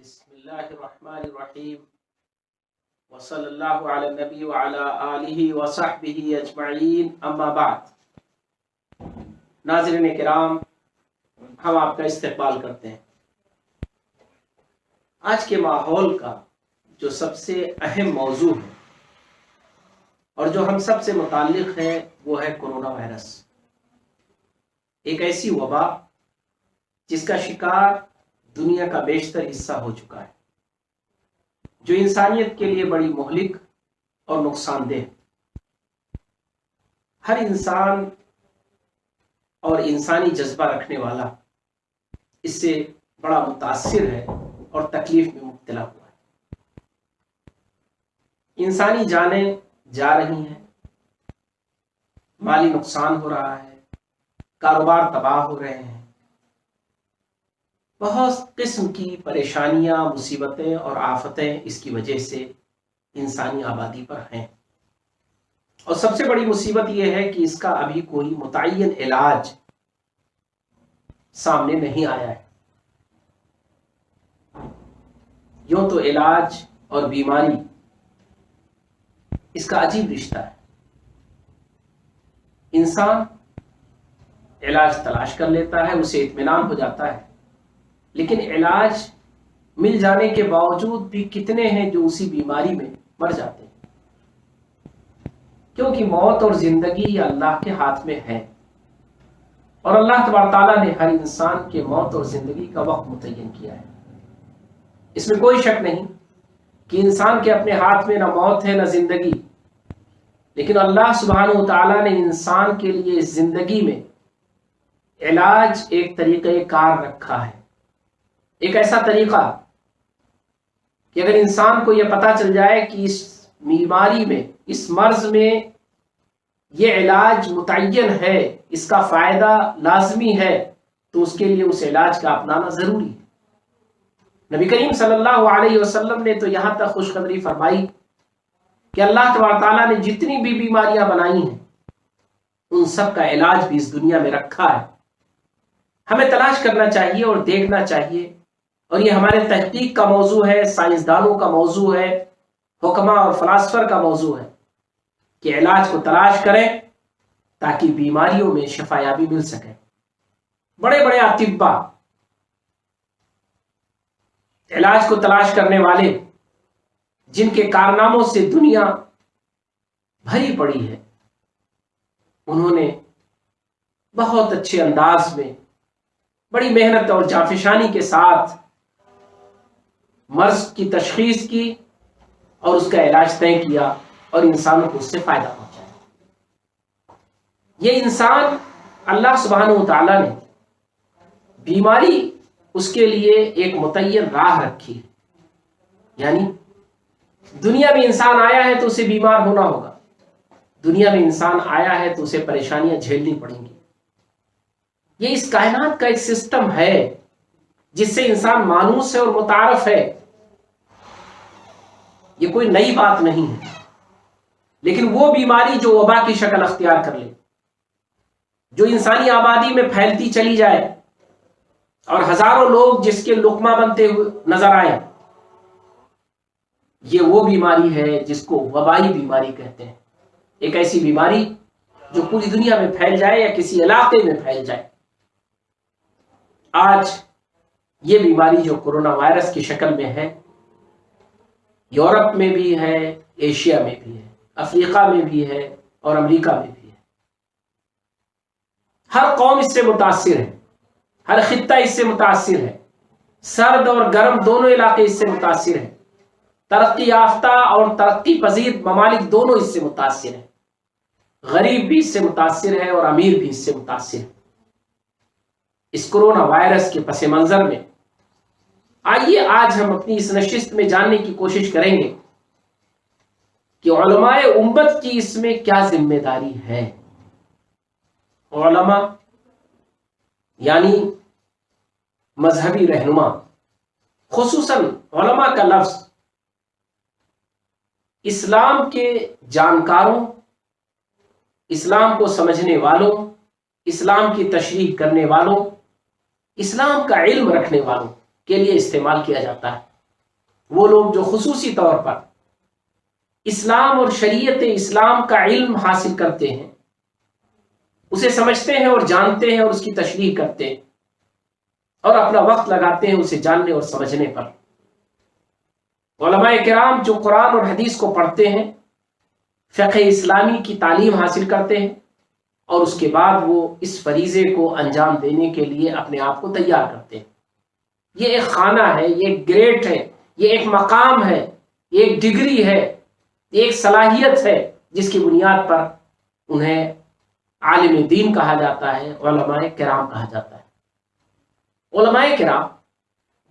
بسم اللہ الرحمن الرحیم وصلی اللہ علی النبی وعلی آلہ وصحبہ اجمعین، اما بعد۔ ناظرین کرام، ہم آپ کا استقبال کرتے ہیں۔ آج کے ماحول کا جو سب سے اہم موضوع ہے اور جو ہم سب سے متعلق ہے وہ ہے کرونا وائرس، ایک ایسی وبا جس کا شکار دنیا کا بیشتر حصہ ہو چکا ہے، جو انسانیت کے لیے بڑی مہلک اور نقصان دہ۔ ہر انسان اور انسانی جذبہ رکھنے والا اس سے بڑا متاثر ہے اور تکلیف میں مبتلا ہوا ہے۔ انسانی جانیں جا رہی ہیں، مالی نقصان ہو رہا ہے، کاروبار تباہ ہو رہے ہیں، بہت قسم کی پریشانیاں، مصیبتیں اور آفتیں اس کی وجہ سے انسانی آبادی پر ہیں۔ اور سب سے بڑی مصیبت یہ ہے کہ اس کا ابھی کوئی متعین علاج سامنے نہیں آیا ہے۔ یوں تو علاج اور بیماری اس کا عجیب رشتہ ہے۔ انسان علاج تلاش کر لیتا ہے، اسے اطمینان ہو جاتا ہے، لیکن علاج مل جانے کے باوجود بھی کتنے ہیں جو اسی بیماری میں مر جاتے ہیں، کیونکہ موت اور زندگی یہ اللہ کے ہاتھ میں ہے، اور اللہ تبارک تعالیٰ نے ہر انسان کے موت اور زندگی کا وقت متعین کیا ہے۔ اس میں کوئی شک نہیں کہ انسان کے اپنے ہاتھ میں نہ موت ہے نہ زندگی، لیکن اللہ سبحانہ و تعالیٰ نے انسان کے لیے زندگی میں علاج ایک طریقہ کار رکھا ہے، ایک ایسا طریقہ کہ اگر انسان کو یہ پتا چل جائے کہ اس بیماری میں، اس مرض میں یہ علاج متعین ہے، اس کا فائدہ لازمی ہے، تو اس کے لیے اس علاج کا اپنانا ضروری ہے۔ نبی کریم صلی اللہ علیہ وسلم نے تو یہاں تک خوشخبری فرمائی کہ اللہ تبارک تعالیٰ نے جتنی بھی بیماریاں بنائی ہیں ان سب کا علاج بھی اس دنیا میں رکھا ہے۔ ہمیں تلاش کرنا چاہیے اور دیکھنا چاہیے، اور یہ ہمارے تحقیق کا موضوع ہے، سائنسدانوں کا موضوع ہے، حکماء اور فلاسفر کا موضوع ہے کہ علاج کو تلاش کریں تاکہ بیماریوں میں شفا یابی مل سکے۔ بڑے بڑے اطباء، علاج کو تلاش کرنے والے، جن کے کارناموں سے دنیا بھری پڑی ہے، انہوں نے بہت اچھے انداز میں، بڑی محنت اور جانفشانی کے ساتھ مرض کی تشخیص کی اور اس کا علاج طے کیا اور انسانوں کو اس سے فائدہ پہنچایا۔ یہ انسان اللہ سبحانہ و تعالیٰ نے بیماری اس کے لیے ایک متعین راہ رکھی ہے، یعنی دنیا میں انسان آیا ہے تو اسے بیمار ہونا ہوگا، دنیا میں انسان آیا ہے تو اسے پریشانیاں جھیلنی پڑیں گی۔ یہ اس کائنات کا ایک سسٹم ہے جس سے انسان مانوس ہے اور متعارف ہے، یہ کوئی نئی بات نہیں ہے۔ لیکن وہ بیماری جو وبا کی شکل اختیار کر لے، جو انسانی آبادی میں پھیلتی چلی جائے اور ہزاروں لوگ جس کے لقمہ بنتے ہوئے نظر آئے، یہ وہ بیماری ہے جس کو وبائی بیماری کہتے ہیں۔ ایک ایسی بیماری جو پوری دنیا میں پھیل جائے یا کسی علاقے میں پھیل جائے۔ آج یہ بیماری جو کرونا وائرس کی شکل میں ہے، یورپ میں بھی ہے، ایشیا میں بھی ہے، افریقہ میں بھی ہے اور امریکہ میں بھی ہے۔ ہر قوم اس سے متاثر ہے، ہر خطہ اس سے متاثر ہے، سرد اور گرم دونوں علاقے اس سے متاثر ہیں، ترقی یافتہ اور ترقی پذیر ممالک دونوں اس سے متاثر ہیں، غریب بھی اس سے متاثر ہے اور امیر بھی اس سے متاثر ہے۔ اس کرونا وائرس کے پس منظر میں آئیے آج ہم اپنی اس نشست میں جاننے کی کوشش کریں گے کہ علماء امت کی اس میں کیا ذمہ داری ہے۔ علماء یعنی مذہبی رہنما، خصوصاً علماء کا لفظ اسلام کے جانکاروں، اسلام کو سمجھنے والوں، اسلام کی تشریح کرنے والوں، اسلام کا علم رکھنے والوں کے لیے استعمال کیا جاتا ہے۔ وہ لوگ جو خصوصی طور پر اسلام اور شریعت اسلام کا علم حاصل کرتے ہیں، اسے سمجھتے ہیں اور جانتے ہیں اور اس کی تشریح کرتے ہیں اور اپنا وقت لگاتے ہیں اسے جاننے اور سمجھنے پر۔ علماء کرام جو قرآن اور حدیث کو پڑھتے ہیں، فقہ اسلامی کی تعلیم حاصل کرتے ہیں اور اس کے بعد وہ اس فریضے کو انجام دینے کے لیے اپنے آپ کو تیار کرتے ہیں۔ یہ ایک خانہ ہے، یہ ایک گریڈ ہے، یہ ایک مقام ہے، یہ ایک ڈگری ہے، یہ ایک صلاحیت ہے جس کی بنیاد پر انہیں عالم دین کہا جاتا ہے، علماء کرام کہا جاتا ہے۔ علماء کرام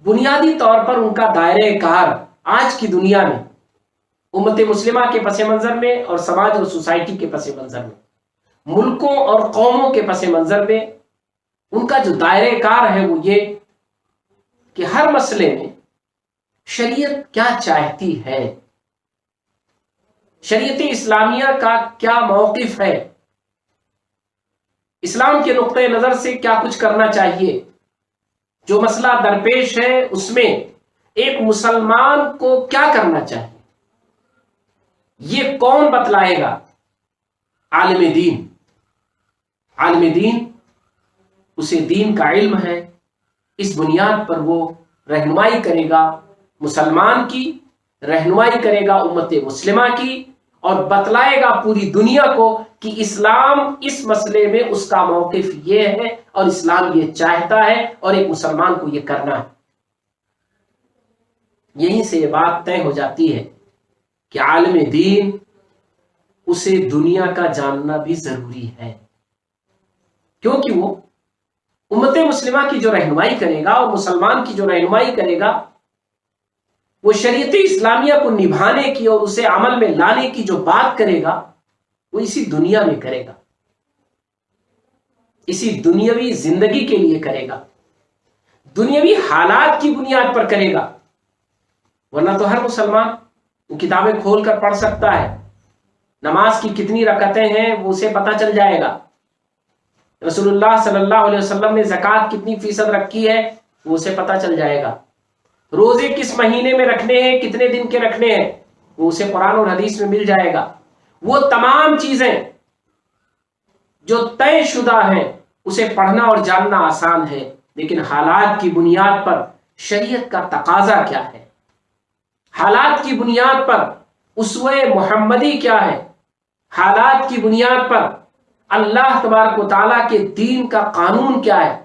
بنیادی طور پر ان کا دائرہ کار آج کی دنیا میں امت مسلمہ کے پس منظر میں اور سماج اور سوسائٹی کے پس منظر میں، ملکوں اور قوموں کے پس منظر میں ان کا جو دائرہ کار ہے وہ یہ کہ ہر مسئلے میں شریعت کیا چاہتی ہے، شریعت اسلامیہ کا کیا موقف ہے، اسلام کے نقطۂ نظر سے کیا کچھ کرنا چاہیے، جو مسئلہ درپیش ہے اس میں ایک مسلمان کو کیا کرنا چاہیے، یہ کون بتلائے گا؟ عالم دین۔ عالم دین، اسے دین کا علم ہے، اس بنیاد پر وہ رہنمائی کرے گا مسلمان کی، رہنمائی کرے گا امت مسلمہ کی، اور بتلائے گا پوری دنیا کو کہ اسلام اس مسئلے میں اس کا موقف یہ ہے اور اسلام یہ چاہتا ہے اور ایک مسلمان کو یہ کرنا ہے۔ یہیں سے یہ بات طے ہو جاتی ہے کہ عالم دین اسے دنیا کا جاننا بھی ضروری ہے، کیونکہ وہ امت مسلمہ کی جو رہنمائی کرے گا اور مسلمان کی جو رہنمائی کرے گا، وہ شریعت اسلامیہ کو نبھانے کی اور اسے عمل میں لانے کی جو بات کرے گا وہ اسی دنیا میں کرے گا، اسی دنیاوی زندگی کے لیے کرے گا، دنیاوی حالات کی بنیاد پر کرے گا۔ ورنہ تو ہر مسلمان وہ کتابیں کھول کر پڑھ سکتا ہے، نماز کی کتنی رکعتیں ہیں وہ اسے پتہ چل جائے گا، رسول اللہ صلی اللہ علیہ وسلم نے زکوٰۃ کتنی فیصد رکھی ہے وہ اسے پتہ چل جائے گا، روزے کس مہینے میں رکھنے ہیں، کتنے دن کے رکھنے ہیں وہ اسے قرآن اور حدیث میں مل جائے گا۔ وہ تمام چیزیں جو طے شدہ ہیں اسے پڑھنا اور جاننا آسان ہے، لیکن حالات کی بنیاد پر شریعت کا تقاضا کیا ہے، حالات کی بنیاد پر اسوہ محمدی کیا ہے، حالات کی بنیاد پر اللہ تبارک و تعالیٰ کے دین کا قانون کیا ہے،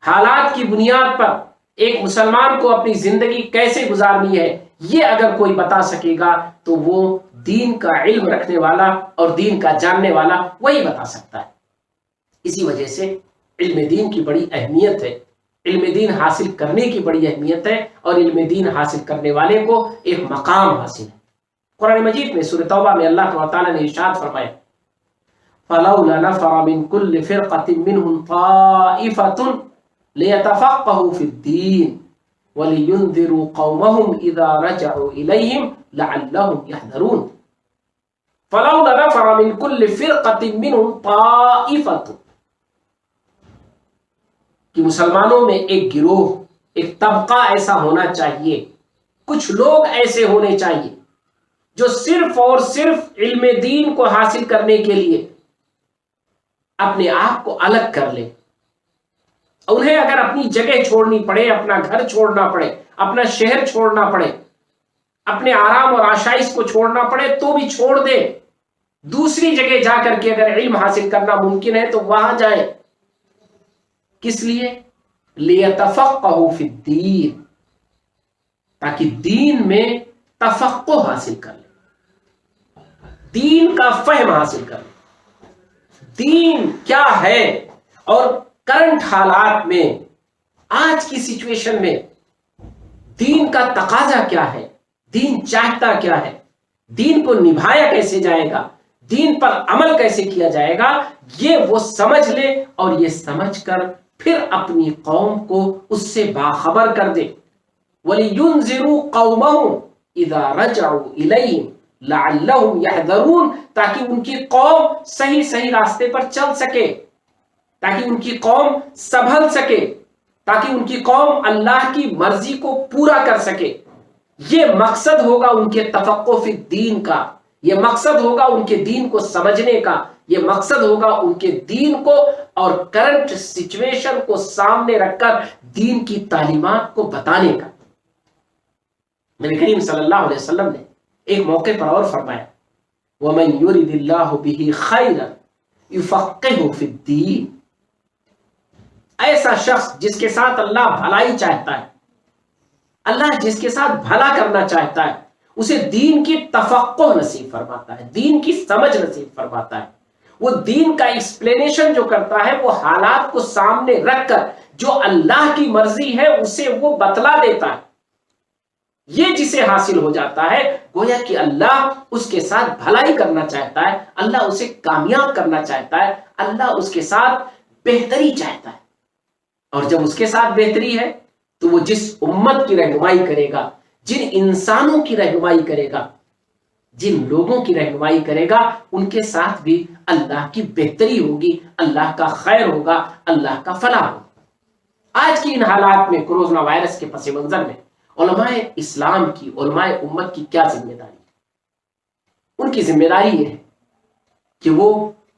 حالات کی بنیاد پر ایک مسلمان کو اپنی زندگی کیسے گزارنی ہے، یہ اگر کوئی بتا سکے گا تو وہ دین کا علم رکھنے والا اور دین کا جاننے والا وہی بتا سکتا ہے۔ اسی وجہ سے علم دین کی بڑی اہمیت ہے، علم دین حاصل کرنے کی بڑی اہمیت ہے، اور علم دین حاصل کرنے والے کو ایک مقام حاصل ہے۔ قرآن مجید میں سورہ توبہ میں اللہ تعالیٰ نے ارشاد فرمایا فَلَوْلَا نَفَرَ مِن كُلِّ فِرْقَةٍ مِّنْهُمْ طَائِفَةٌ لِيَتَفَقَّهُوا فِي الدِّينِ وَلِيُنذِرُوا قَوْمَهُمْ إِذَا رَجَعُوا إِلَيْهِمْ لَعَلَّهُمْ يَحْذَرُونَ فَلَوْلَا نَفَرَ مِن كُلِّ فِرْقَةٍ مِّنْهُمْ طَائِفَةٌ، کہ مسلمانوں میں ایک گروہ، ایک طبقہ ایسا ہونا چاہیے، کچھ لوگ ایسے ہونے چاہیے جو صرف اور صرف علم دین کو حاصل کرنے کے لیے اپنے آپ کو الگ کر لے۔ انہیں اگر اپنی جگہ چھوڑنی پڑے، اپنا گھر چھوڑنا پڑے، اپنا شہر چھوڑنا پڑے، اپنے آرام اور آشائش کو چھوڑنا پڑے تو بھی چھوڑ دے، دوسری جگہ جا کر کے اگر علم حاصل کرنا ممکن ہے تو وہاں جائے۔ کس لیے؟ لِيَتَفَقَّهُوا فِي الدِّينِ، تاکہ دین میں تفقہ حاصل کر لے، دین کا فہم حاصل کر لے، دین کیا ہے اور کرنٹ حالات میں، آج کی سچویشن میں دین کا تقاضا کیا ہے، دین چاہتا کیا ہے، دین کو نبھایا کیسے جائے گا، دین پر عمل کیسے کیا جائے گا، یہ وہ سمجھ لے اور یہ سمجھ کر پھر اپنی قوم کو اس سے باخبر کر دے۔ وَلِيُنذِرُوا قَوْمَهُمْ إِذَا رَجَعُوا إِلَيْهِمْ لَعَلَّهُمْ يَحْذَرُونَ، تاکہ ان کی قوم صحیح راستے پر چل سکے، تاکہ ان کی قوم سنبھل سکے، تاکہ ان کی قوم اللہ کی مرضی کو پورا کر سکے۔ یہ مقصد ہوگا ان کے تفقہ فی الدین کا، یہ مقصد ہوگا ان کے دین کو سمجھنے کا، یہ مقصد ہوگا ان کے دین کو اور کرنٹ سچویشن کو سامنے رکھ کر دین کی تعلیمات کو بتانے کا۔ نبی کریم صلی اللہ علیہ وسلم نے ایک موقع پر اور فرمایا، وَمَن يُرِدِ اللَّهُ بِهِ خَيْرًا يُفَقِّهُ فِي الدِّينِ، ایسا شخص جس کے ساتھ اللہ بھلائی چاہتا ہے، اللہ جس کے ساتھ بھلا کرنا چاہتا ہے، اسے دین کی تفقہ نصیب فرماتا ہے، دین کی سمجھ نصیب فرماتا ہے۔ وہ دین کا ایکسپلینیشن جو کرتا ہے وہ حالات کو سامنے رکھ کر جو اللہ کی مرضی ہے اسے وہ بتلا دیتا ہے۔ یہ جسے حاصل ہو جاتا ہے گویا کہ اللہ اس کے ساتھ بھلائی کرنا چاہتا ہے، اللہ اسے کامیاب کرنا چاہتا ہے، اللہ اس کے ساتھ بہتری چاہتا ہے۔ اور جب اس کے ساتھ بہتری ہے تو وہ جس امت کی رہنمائی کرے گا، جن انسانوں کی رہنمائی کرے گا، جن لوگوں کی رہنمائی کرے گا، ان کے ساتھ بھی اللہ کی بہتری ہوگی، اللہ کا خیر ہوگا، اللہ کا فلاح ہوگا۔ آج کی ان حالات میں کورونا وائرس کے پس منظر میں علماء اسلام کی، علماء امت کی کیا ذمہ داری ہے؟ ان کی ذمہ داری یہ ہے کہ وہ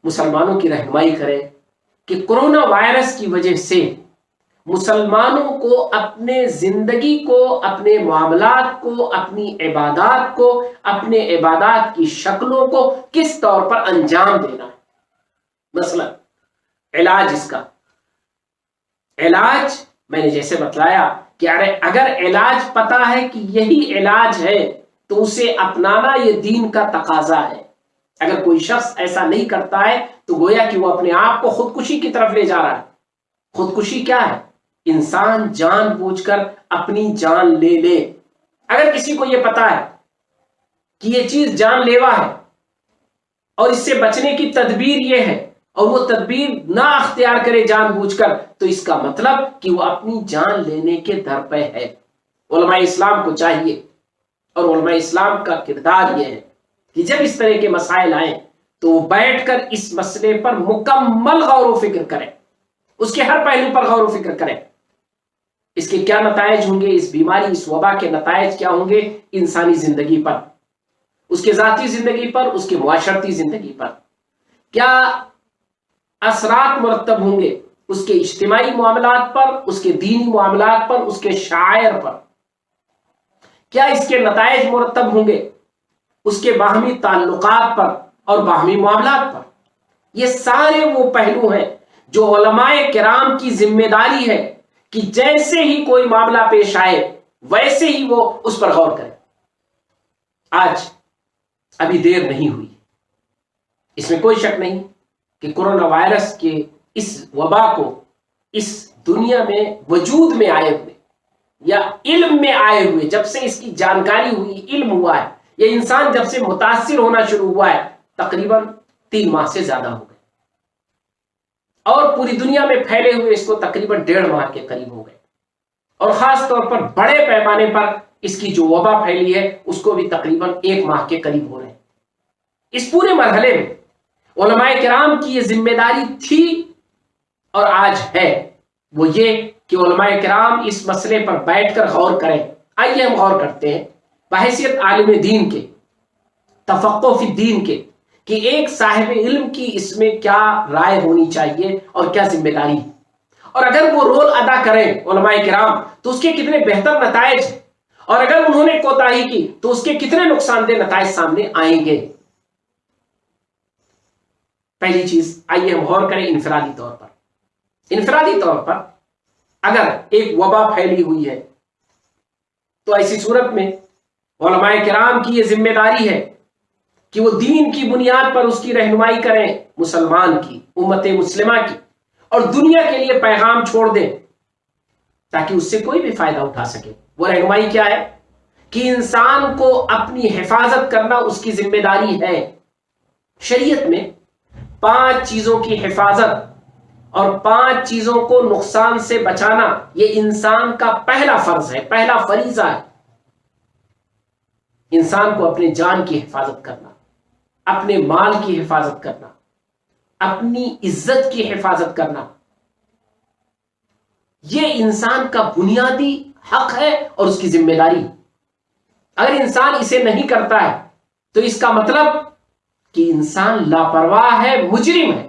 مسلمانوں کی رہنمائی کرے کہ کورونا وائرس کی وجہ سے مسلمانوں کو اپنے زندگی کو، اپنے معاملات کو، اپنی عبادات کو، اپنے عبادات کی شکلوں کو کس طور پر انجام دینا ہے۔ مثلا علاج، اس کا علاج میں نے جیسے بتلایا کہ اگر علاج پتا ہے کہ یہی علاج ہے تو اسے اپنانا یہ دین کا تقاضا ہے۔ اگر کوئی شخص ایسا نہیں کرتا ہے تو گویا کہ وہ اپنے آپ کو خودکشی کی طرف لے جا رہا ہے۔ خودکشی کیا ہے؟ انسان جان بوجھ کر اپنی جان لے لے۔ اگر کسی کو یہ پتا ہے کہ یہ چیز جان لیوا ہے اور اس سے بچنے کی تدبیر یہ ہے اور وہ تدبیر نہ اختیار کرے جان بوجھ کر، تو اس کا مطلب کہ وہ اپنی جان لینے کے در پہ ہے۔ علماء اسلام کو چاہیے، اور علماء اسلام کا کردار یہ ہے کہ جب اس طرح کے مسائل آئیں تو وہ بیٹھ کر اس مسئلے پر مکمل غور و فکر کریں، اس کے ہر پہلو پر غور و فکر کریں۔ اس کے کیا نتائج ہوں گے، اس بیماری، اس وبا کے نتائج کیا ہوں گے انسانی زندگی پر، اس کے ذاتی زندگی پر، اس کے معاشرتی زندگی پر، کیا اثرات مرتب ہوں گے اس کے اجتماعی معاملات پر، اس کے دینی معاملات پر، اس کے شعائر پر، کیا اس کے نتائج مرتب ہوں گے اس کے باہمی تعلقات پر اور باہمی معاملات پر۔ یہ سارے وہ پہلو ہیں جو علماء کرام کی ذمہ داری ہے کہ جیسے ہی کوئی معاملہ پیش آئے ویسے ہی وہ اس پر غور کرے۔ آج ابھی دیر نہیں ہوئی، اس میں کوئی شک نہیں کہ کورونا وائرس کے اس وبا کو اس دنیا میں وجود میں آئے ہوئے یا علم میں آئے ہوئے، جب سے اس کی جانکاری ہوئی، علم ہوا ہے، یہ انسان جب سے متاثر ہونا شروع ہوا ہے تقریباً 3 ماہ سے زیادہ ہو گئے، اور پوری دنیا میں پھیلے ہوئے اس کو تقریباً 1.5 ماہ کے قریب ہو گئے، اور خاص طور پر بڑے پیمانے پر اس کی جو وبا پھیلی ہے اس کو بھی تقریباً 1 ماہ کے قریب ہو رہے ہیں۔ اس پورے مرحلے میں علماء کرام کی یہ ذمہ داری تھی اور آج ہے، وہ یہ کہ علماء کرام اس مسئلے پر بیٹھ کر غور کریں۔ آئیے ہم غور کرتے ہیں بحیثیت عالم دین کے، تفقہ فی الدین کے، کہ ایک صاحب علم کی اس میں کیا رائے ہونی چاہیے اور کیا ذمہ داری ہے، اور اگر وہ رول ادا کریں علماء کرام تو اس کے کتنے بہتر نتائج ہیں، اور اگر انہوں نے کوتاہی کی تو اس کے کتنے نقصان دہ نتائج سامنے آئیں گے۔ پہلی چیز آئیے ہم غور کریں انفرادی طور پر۔ انفرادی طور پر اگر ایک وبا پھیلی ہوئی ہے تو ایسی صورت میں علماء کرام کی یہ ذمہ داری ہے کہ وہ دین کی بنیاد پر اس کی رہنمائی کریں، مسلمان کی، امت مسلمہ کی، اور دنیا کے لیے پیغام چھوڑ دیں تاکہ اس سے کوئی بھی فائدہ اٹھا سکے۔ وہ رہنمائی کیا ہے کہ انسان کو اپنی حفاظت کرنا اس کی ذمہ داری ہے۔ شریعت میں 5 چیزوں کی حفاظت اور 5 چیزوں کو نقصان سے بچانا یہ انسان کا پہلا فرض ہے، پہلا فریضہ ہے۔ انسان کو اپنے جان کی حفاظت کرنا، اپنے مال کی حفاظت کرنا، اپنی عزت کی حفاظت کرنا، یہ انسان کا بنیادی حق ہے اور اس کی ذمہ داری۔ اگر انسان اسے نہیں کرتا ہے تو اس کا مطلب کہ انسان لاپرواہ ہے، مجرم ہے۔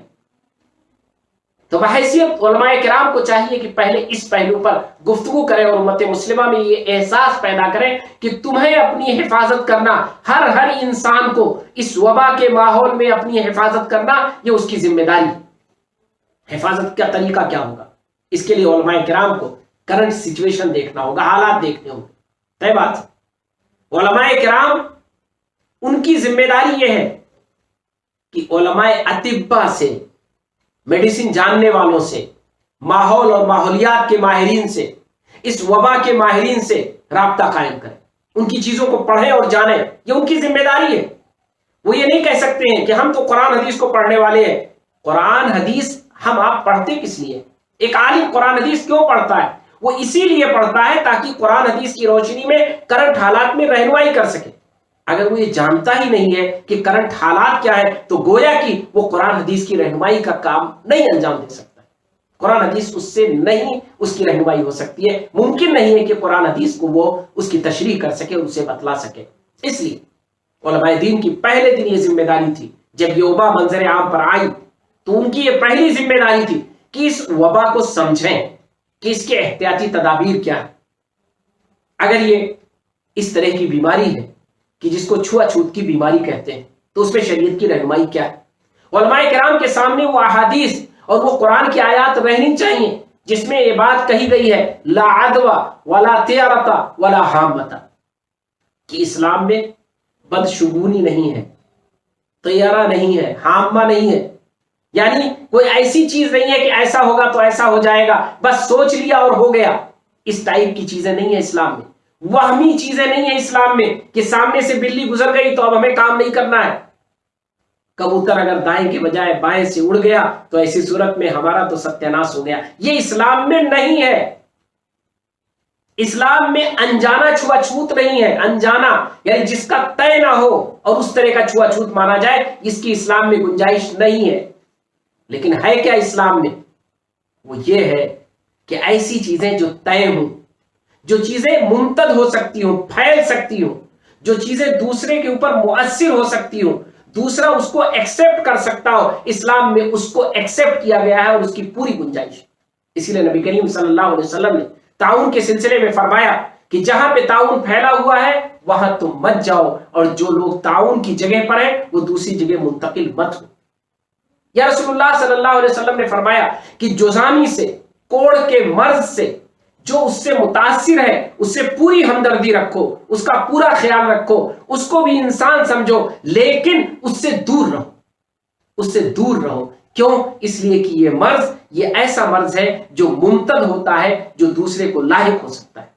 تو بحیثیت علماء کرام کو چاہیے کہ پہلے اس پہلو پر گفتگو کریں اور امت مسلمہ میں یہ احساس پیدا کریں کہ تمہیں اپنی حفاظت کرنا، ہر انسان کو اس وبا کے ماحول میں اپنی حفاظت کرنا، یہ اس کی ذمہ داری ہے۔ حفاظت کا طریقہ کیا ہوگا؟ اس کے لیے علماء کرام کو کرنٹ سچویشن دیکھنا ہوگا، حالات دیکھنے ہوں گے۔ طے بات ہے، علماء کرام ان کی ذمہ داری یہ ہے کہ علماء اطباء سے، میڈیسن جاننے والوں سے، ماحول اور ماحولیات کے ماہرین سے، اس وبا کے ماہرین سے رابطہ قائم کریں، ان کی چیزوں کو پڑھیں اور جانیں، یہ ان کی ذمہ داری ہے۔ وہ یہ نہیں کہہ سکتے ہیں کہ ہم تو قرآن حدیث کو پڑھنے والے ہیں۔ قرآن حدیث ہم آپ پڑھتے کس لیے؟ ایک عالم قرآن حدیث کیوں پڑھتا ہے؟ وہ اسی لیے پڑھتا ہے تاکہ قرآن حدیث کی روشنی میں کرنٹ حالات میں رہنمائی کر سکے۔ اگر وہ یہ جانتا ہی نہیں ہے کہ کرنٹ حالات کیا ہے تو گویا کہ وہ قرآن حدیث کی رہنمائی کا کام نہیں انجام دے سکتا ہے۔ قرآن حدیث اس سے نہیں اس کی رہنمائی ہو سکتی ہے، ممکن نہیں ہے کہ قرآن حدیث کو وہ اس کی تشریح کر سکے، اسے بتلا سکے۔ اس لیے علماء دین کی پہلے دن یہ ذمہ داری تھی، جب یہ وبا منظر عام پر آئی تو ان کی یہ پہلی ذمہ داری تھی کہ اس وبا کو سمجھیں کہ اس کے احتیاطی تدابیر کیا ہے۔ اگر یہ اس طرح کی بیماری ہے کہ جس کو چھوا چھوت کی بیماری کہتے ہیں تو اس پہ شریعت کی رہنمائی کیا ہے؟ علماء کرام کے سامنے وہ احادیث اور وہ قرآن کی آیات رہنی چاہیے جس میں یہ بات کہی گئی ہے، لا عدوى ولا طیرۃ ولا حامۃ، کہ اسلام میں بدشگونی نہیں ہے، طیارہ نہیں ہے، حامہ نہیں ہے، یعنی کوئی ایسی چیز نہیں ہے کہ ایسا ہوگا تو ایسا ہو جائے گا، بس سوچ لیا اور ہو گیا۔ اس ٹائپ کی چیزیں نہیں ہیں اسلام میں، وہمی چیزیں نہیں ہیں اسلام میں کہ سامنے سے بلی گزر گئی تو اب ہمیں کام نہیں کرنا ہے۔ کبوتر اگر دائیں کے بجائے بائیں سے اڑ گیا تو ایسی صورت میں ہمارا تو ستیاناش ہو گیا، یہ اسلام میں نہیں ہے۔ اسلام میں انجانا چھوا چھوت نہیں ہے، انجانا یعنی جس کا طے نہ ہو اور اس طرح کا چھوا چھوت مانا جائے، اس کی اسلام میں گنجائش نہیں ہے۔ لیکن ہے کیا اسلام میں؟ وہ یہ ہے کہ ایسی چیزیں جو طے ہوں، جو چیزیں ممتد ہو سکتی ہوں، پھیل سکتی ہوں، جو چیزیں دوسرے کے اوپر مؤثر ہو سکتی ہوں، دوسرا اس کو ایکسپٹ کر سکتا ہو، اسلام میں اس کو ایکسپٹ کیا گیا ہے اور اس کی پوری گنجائش۔ اسی لیے نبی کریم صلی اللہ علیہ وسلم نے تعاون کے سلسلے میں فرمایا کہ جہاں پہ تعاون پھیلا ہوا ہے وہاں تم مت جاؤ، اور جو لوگ تعاون کی جگہ پر ہیں وہ دوسری جگہ منتقل مت ہو۔ یا رسول اللہ صلی اللہ علیہ وسلم نے فرمایا کہ جزامی سے، کوڑ کے مرض سے جو اس سے متاثر ہے اس سے پوری ہمدردی رکھو، اس کا پورا خیال رکھو، اس کو بھی انسان سمجھو، لیکن اس سے دور رہو، اس سے دور رہو۔ کیوں؟ اس لیے کہ یہ مرض، یہ ایسا مرض ہے جو ممتد ہوتا ہے، جو دوسرے کو لاحق ہو سکتا ہے۔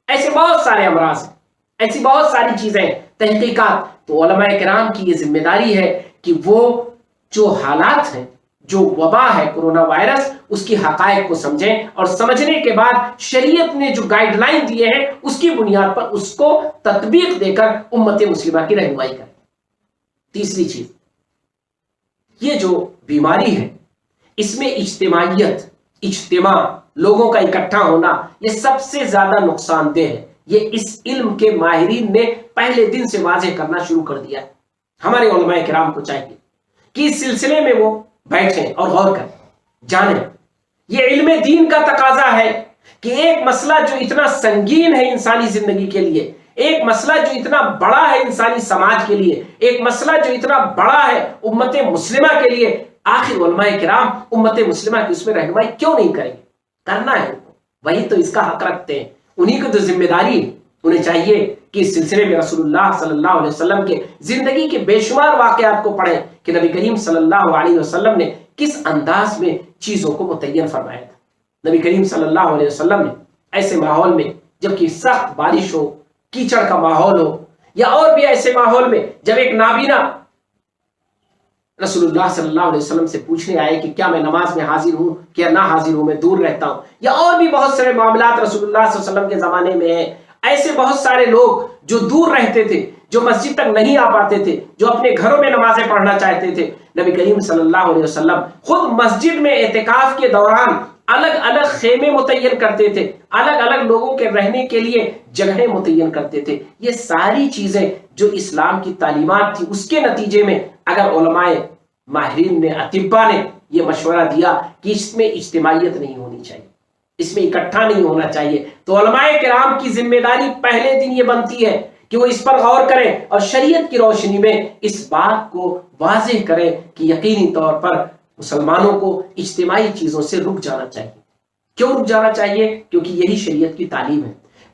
ایسے بہت سارے امراض ہیں، ایسی بہت ساری چیزیں، تحقیقات۔ تو علماء کرام کی یہ ذمہ داری ہے کہ وہ جو حالات ہیں، جو وبا ہے کرونا وائرس، اس کی حقائق کو سمجھیں اور سمجھنے کے بعد شریعت نے جو گائیڈ لائن دیے ہیں اس کی بنیاد پر اس کو تطبیق دے کر امت مسلمہ کی رہنمائی کریں۔ تیسری چیز، یہ جو بیماری ہے اس میں اجتماعیت، اجتماع، لوگوں کا اکٹھا ہونا، یہ سب سے زیادہ نقصان دہ ہے۔ یہ اس علم کے ماہرین نے پہلے دن سے واضح کرنا شروع کر دیا۔ ہمارے علماء کرام کو چاہیے کہ اس سلسلے میں وہ بیٹھیں اور غور کریں، جانیں۔ یہ علم دین کا تقاضا ہے کہ ایک مسئلہ جو اتنا سنگین ہے انسانی زندگی کے لیے، ایک مسئلہ جو اتنا بڑا ہے انسانی سماج کے لیے، ایک مسئلہ جو اتنا بڑا ہے امت مسلمہ کے لیے، آخر علماء کرام امت مسلمہ کی اس میں رہنمائی کیوں نہیں کریں گے؟ کرنا ہے، وہی تو اس کا حق رکھتے ہیں، انہی کو تو ذمہ داری ہے۔ انہیں چاہیے کہ اس سلسلے میں رسول اللہ صلی اللہ علیہ وسلم کے زندگی کے بے شمار واقعات کو پڑھیں کہ نبی کریم صلی اللہ علیہ وسلم نے کس انداز میں چیزوں کو متعین فرمایا تھا۔ نبی کریم صلی اللہ علیہ وسلم نے ایسے ماحول میں جبکہ سخت بارش ہو، کیچڑ کا ماحول ہو، یا اور بھی ایسے ماحول میں جب ایک نابینا رسول اللہ صلی اللہ علیہ وسلم سے پوچھنے آئے کہ کیا میں نماز میں حاضر ہوں کیا نہ حاضر ہوں، میں دور رہتا ہوں، یا اور بھی بہت سارے معاملات رسول اللہ صلی اللہ علیہ وسلم کے زمانے میں ہیں۔ ایسے بہت سارے لوگ جو دور رہتے تھے، جو مسجد تک نہیں آ پاتے تھے، جو اپنے گھروں میں نمازیں پڑھنا چاہتے تھے، نبی کریم صلی اللہ علیہ وسلم خود مسجد میں اعتکاف کے دوران الگ الگ خیمے متعین کرتے تھے، الگ الگ لوگوں کے رہنے کے لیے جگہیں متعین کرتے تھے۔ یہ ساری چیزیں جو اسلام کی تعلیمات تھی، اس کے نتیجے میں اگر علماء ماہرین نے، اطباء نے یہ مشورہ دیا کہ اس میں اجتماعیت نہیں ہونی چاہیے، اس میں اکٹھا نہیں ہونا چاہیے، تو علماء کرام کی ذمہ داری پہلے دن یہ بنتی ہے کہ وہ اس پر غور کریں اور شریعت کی روشنی میں اس بات کو واضح کریں کہ یقینی طور پر مسلمانوں کو اجتماعی چیزوں سے رک جانا چاہیے۔ کیوں رک جانا چاہیے؟ کیونکہ یہی شریعت کی تعلیم ہے۔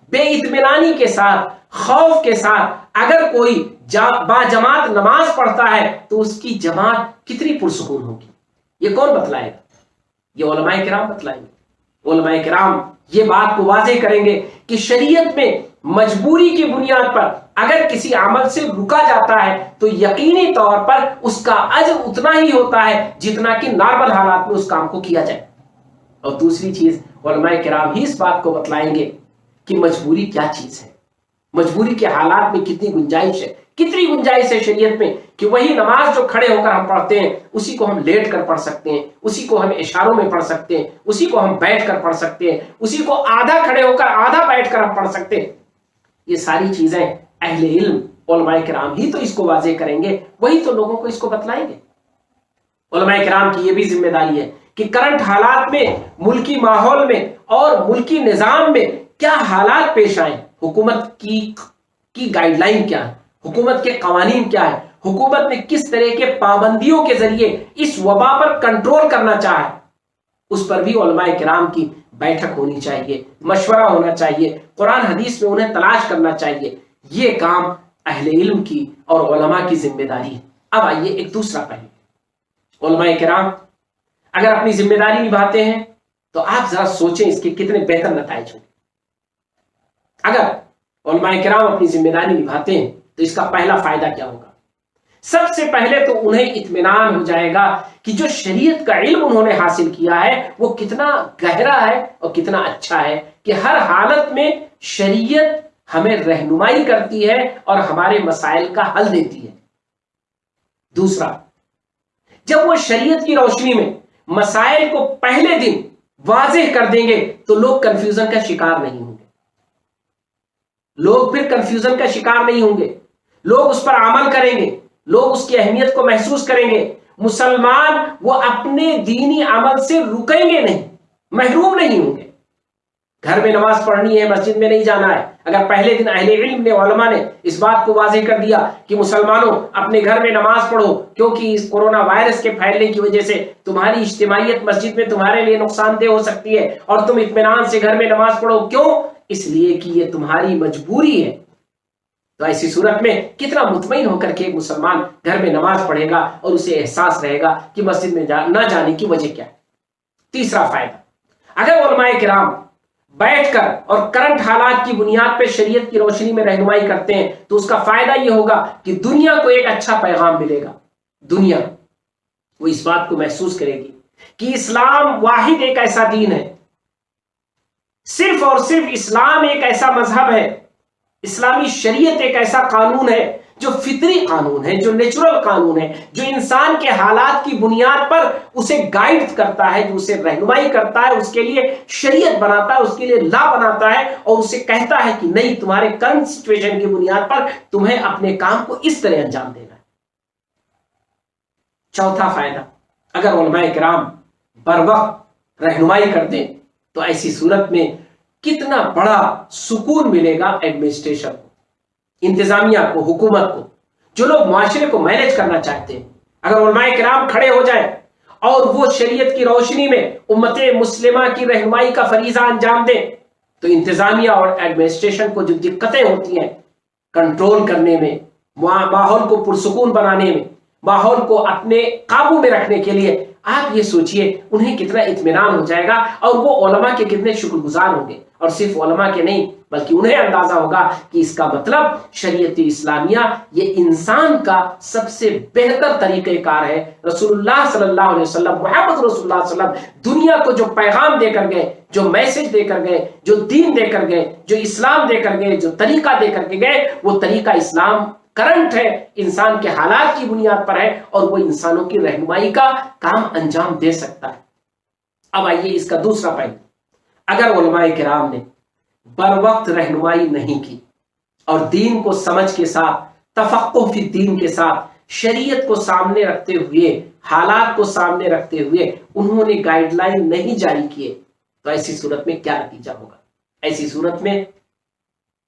بے اطمینانی کے ساتھ، خوف کے ساتھ اگر کوئی با جماعت نماز پڑھتا ہے تو اس کی جماعت کتنی پرسکون ہوگی؟ یہ کون بتلائے گا؟ یہ علماء کرام بتلائیں گے۔ علماء کرام یہ بات کو واضح کریں گے کہ شریعت میں مجبوری کی بنیاد پر اگر کسی عمل سے رکا جاتا ہے تو یقینی طور پر اس کا اجر اتنا ہی ہوتا ہے جتنا کہ نارمل حالات میں اس کام کو کیا جائے۔ اور دوسری چیز، علماء کرام ہی اس بات کو بتلائیں گے کہ مجبوری کیا چیز ہے، مجبوری کے حالات میں کتنی گنجائش ہے، کتنی گنجائش ہے شریعت میں کہ وہی نماز جو کھڑے ہو کر ہم پڑھتے ہیں اسی کو ہم لیٹ کر پڑھ سکتے ہیں، اسی کو ہم اشاروں میں پڑھ سکتے ہیں، اسی کو ہم بیٹھ کر پڑھ سکتے ہیں، اسی کو آدھا کھڑے ہو کر آدھا بیٹھ کر ہم پڑھ سکتے ہیں۔ یہ ساری چیزیں اہل علم علماء کرام ہی تو اس کو واضح کریں گے، وہی تو لوگوں کو اس کو بتلائیں گے۔ علماء کرام کی یہ بھی ذمہ داری ہے کہ کرنٹ حالات میں، ملکی ماحول میں اور ملکی نظام میں کیا حالات پیش آئیں، حکومت کی گائیڈ لائن کیا ہے، حکومت کے قوانین کیا ہے، حکومت نے کس طرح کے پابندیوں کے ذریعے اس وبا پر کنٹرول کرنا چاہا ہے، اس پر بھی علماء کرام کی بیٹھک ہونی چاہیے، مشورہ ہونا چاہیے، قرآن حدیث میں انہیں تلاش کرنا چاہیے۔ یہ کام اہل علم کی اور علماء کی ذمہ داری ہے۔ اب آئیے ایک دوسرا پہلو، علماء کرام اگر اپنی ذمہ داری نبھاتے ہیں تو آپ ذرا سوچیں اس کے کتنے بہتر نتائج ہوں گے۔ اگر علماء کرام اپنی ذمہ داری نبھاتے ہیں تو اس کا پہلا فائدہ کیا ہوگا؟ سب سے پہلے تو انہیں اطمینان ہو جائے گا کہ جو شریعت کا علم انہوں نے حاصل کیا ہے وہ کتنا گہرا ہے اور کتنا اچھا ہے کہ ہر حالت میں شریعت ہمیں رہنمائی کرتی ہے اور ہمارے مسائل کا حل دیتی ہے۔ دوسرا، جب وہ شریعت کی روشنی میں مسائل کو پہلے دن واضح کر دیں گے تو لوگ کنفیوژن کا شکار نہیں ہوں گے، لوگ پھر کنفیوژن کا شکار نہیں ہوں گے، لوگ اس پر عمل کریں گے، لوگ اس کی اہمیت کو محسوس کریں گے۔ مسلمان وہ اپنے دینی عمل سے رکیں گے نہیں، محروم نہیں ہوں گے۔ گھر میں نماز پڑھنی ہے، مسجد میں نہیں جانا ہے۔ اگر پہلے دن اہل علم نے، علماء نے اس بات کو واضح کر دیا کہ مسلمانوں اپنے گھر میں نماز پڑھو کیونکہ اس کورونا وائرس کے پھیلنے کی وجہ سے تمہاری اجتماعیت مسجد میں تمہارے لیے نقصان دہ ہو سکتی ہے اور تم اطمینان سے گھر میں نماز پڑھو، کیوں؟ اس لیے کہ یہ تمہاری مجبوری ہے، تو ایسی صورت میں کتنا مطمئن ہو کر کے ایک مسلمان گھر میں نماز پڑھے گا اور اسے احساس رہے گا کہ مسجد میں نہ جانے کی وجہ کیا ہے۔ تیسرا فائدہ، اگر علماء کرام بیٹھ کر اور کرنٹ حالات کی بنیاد پہ شریعت کی روشنی میں رہنمائی کرتے ہیں تو اس کا فائدہ یہ ہوگا کہ دنیا کو ایک اچھا پیغام ملے گا۔ دنیا وہ اس بات کو محسوس کرے گی کہ اسلام واحد ایک ایسا دین ہے، صرف اور صرف اسلام ایک ایسا مذہب ہے، اسلامی شریعت ایک ایسا قانون ہے جو فطری قانون ہے، جو نیچرل قانون ہے، جو انسان کے حالات کی بنیاد پر اسے گائیڈ کرتا ہے، جو اسے رہنمائی کرتا ہے، اس کے لیے شریعت بناتا ہے، اس کے لیے لا بناتا ہے اور اسے کہتا ہے کہ نہیں، تمہارے کرنٹ سچویشن کی بنیاد پر تمہیں اپنے کام کو اس طرح انجام دینا ہے۔ چوتھا فائدہ، اگر علماء کرام بر وقت رہنمائی کر دیں تو ایسی صورت میں کتنا بڑا سکون ملے گا ایڈمنسٹریشن کو، انتظامیہ کو، حکومت کو، جو لوگ معاشرے کو مینج کرنا چاہتے ہیں۔ اگر علماء کرام کھڑے ہو جائیں اور وہ شریعت کی روشنی میں امت مسلمہ کی رہنمائی کا فریضہ انجام دیں تو انتظامیہ اور ایڈمنسٹریشن کو جو دقتیں ہوتی ہیں کنٹرول کرنے میں، ماحول کو پرسکون بنانے میں، ماحول کو اپنے قابو میں رکھنے کے لیے، آپ یہ سوچئے انہیں کتنا اطمینان ہو جائے گا اور وہ علماء کے کتنے شکر گزار ہوں گے۔ اور صرف علماء کے نہیں بلکہ انہیں اندازہ ہوگا کہ اس کا مطلب شریعت اسلامیہ یہ انسان کا سب سے بہتر طریقہ کار ہے۔ رسول اللہ صلی اللہ علیہ وسلم، محمد رسول اللہ صلی اللہ علیہ وسلم دنیا کو جو پیغام دے کر گئے، جو میسج دے کر گئے، جو دین دے کر گئے، جو اسلام دے کر گئے، جو طریقہ دے کر کے گئے، وہ طریقہ اسلام کرنٹ ہے، انسان کے حالات کی بنیاد پر ہے اور وہ انسانوں کی رہنمائی کا کام انجام دے سکتا ہے۔ اب آئیے اس کا دوسرا پہلو، اگر علماء کرام نے بر وقت رہنمائی نہیں کی اور دین کو سمجھ کے ساتھ، تفقہ فی الدین کے ساتھ، شریعت کو سامنے رکھتے ہوئے، حالات کو سامنے رکھتے ہوئے انہوں نے گائیڈ لائن نہیں جاری کیے، تو ایسی صورت میں کیا نتیجہ ہوگا؟ ایسی صورت میں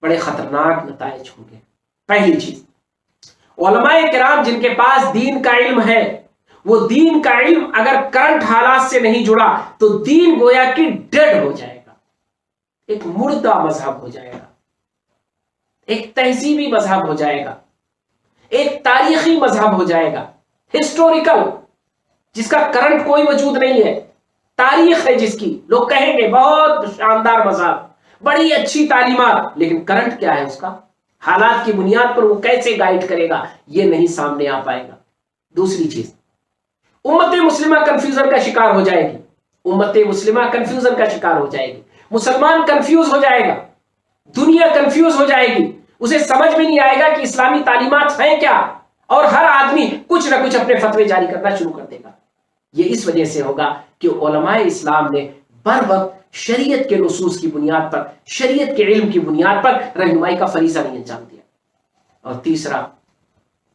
بڑے خطرناک نتائج ہوں گے۔ پہلی چیز، علماء کرام جن کے پاس دین کا علم ہے، وہ دین کا علم اگر کرنٹ حالات سے نہیں جڑا تو دین گویا کہ ڈیڈ ہو جائے گا، ایک مردہ مذہب ہو جائے گا، ایک تہذیبی مذہب ہو جائے گا، ایک تاریخی مذہب ہو جائے گا، ہسٹوریکل، جس کا کرنٹ کوئی وجود نہیں ہے، تاریخ ہے جس کی، لوگ کہیں گے بہت شاندار مذہب، بڑی اچھی تعلیمات، لیکن کرنٹ کیا ہے اس کا؟ حالات کی بنیاد پر وہ کیسے گائیڈ کرے گا، یہ نہیں سامنے آ پائے گا۔ دوسری چیز، امت مسلمہ کنفیوژن کا شکار ہو جائے گی، امت مسلمہ کنفیوژن کا شکار ہو جائے گی، مسلمان کنفیوز ہو جائے گا، دنیا کنفیوز ہو جائے گی، اسے سمجھ میں نہیں آئے گا کہ اسلامی تعلیمات ہیں کیا، اور ہر آدمی کچھ نہ کچھ اپنے فتوے جاری کرنا شروع کر دے گا۔ یہ اس وجہ سے ہوگا کہ علماء اسلام نے بر وقت شریعت کے نصوص کی بنیاد پر، شریعت کے علم کی بنیاد پر رہنمائی کا فریضہ نہیں انجام دیا۔ اور تیسرا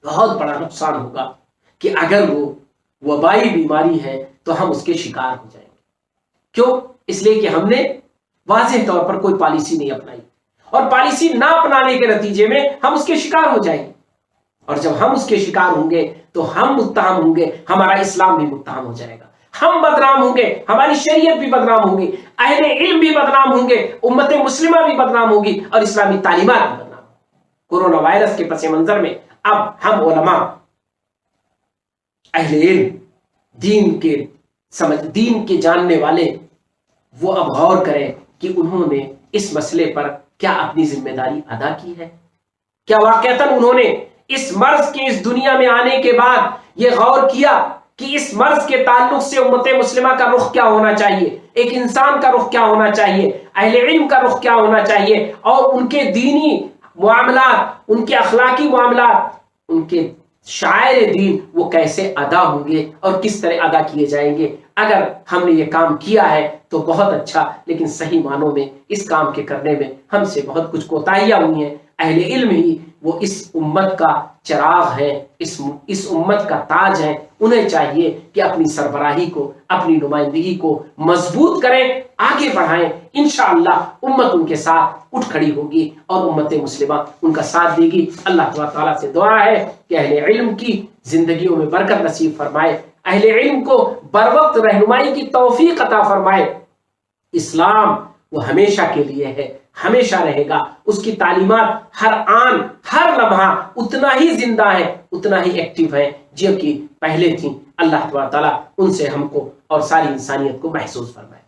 بہت بڑا نقصان ہوگا کہ اگر وہ وبائی بیماری ہے تو ہم اس کے شکار ہو جائیں گے۔ کیوں؟ اس لیے کہ ہم نے واضح طور پر کوئی پالیسی نہیں اپنائی، اور پالیسی نہ اپنانے کے نتیجے میں ہم اس کے شکار ہو جائیں گے، اور جب ہم اس کے شکار ہوں گے تو ہم متہم ہوں گے، ہمارا اسلام بھی متہم ہو جائے گا، ہم بدنام ہوں گے، ہماری شریعت بھی بدنام ہوں گی، اہل علم بھی بدنام ہوں گے، امت مسلمہ بھی بدنام ہوگی، اور اسلامی تعلیمات بھی بدنام ہوگی۔ کورونا وائرس کے پس منظر میں اب ہم علماء، اہل علم، دین کے جاننے والے، وہ اب غور کریں کہ انہوں نے اس مسئلے پر کیا اپنی ذمہ داری ادا کی ہے؟ کیا واقعتاً انہوں نے اس مرض کے اس دنیا میں آنے کے بعد یہ غور کیا کہ اس مرض کے تعلق سے امت مسلمہ کا رخ کیا ہونا چاہیے، ایک انسان کا رخ کیا ہونا چاہیے، اہل علم کا رخ کیا ہونا چاہیے، اور ان کے دینی معاملات، ان کے اخلاقی معاملات، ان کے شاعر دین وہ کیسے ادا ہوں گے اور کس طرح ادا کیے جائیں گے؟ اگر ہم نے یہ کام کیا ہے تو بہت اچھا، لیکن صحیح معنوں میں اس کام کے کرنے میں ہم سے بہت کچھ کوتاہیاں ہوئی ہیں۔ اہل علم ہی وہ اس امت کا چراغ ہے، اس امت کا تاج ہے، انہیں چاہیے کہ اپنی سربراہی کو، اپنی نمائندگی کو مضبوط کریں، آگے بڑھائیں، انشاءاللہ امت ان کے ساتھ اٹھ کھڑی ہوگی اور امت مسلمہ ان کا ساتھ دے گی۔ اللہ تعالیٰ سے دعا ہے کہ اہل علم کی زندگیوں میں برکت نصیب فرمائے، اہل علم کو بر وقت رہنمائی کی توفیق عطا فرمائے۔ اسلام وہ ہمیشہ کے لیے ہے، ہمیشہ رہے گا، اس کی تعلیمات ہر آن ہر لمحہ اتنا ہی زندہ ہے، اتنا ہی ایکٹیو ہے جو کہ پہلے تھیں۔ اللہ تعالیٰ ان سے ہم کو اور ساری انسانیت کو محفوظ فرمائے۔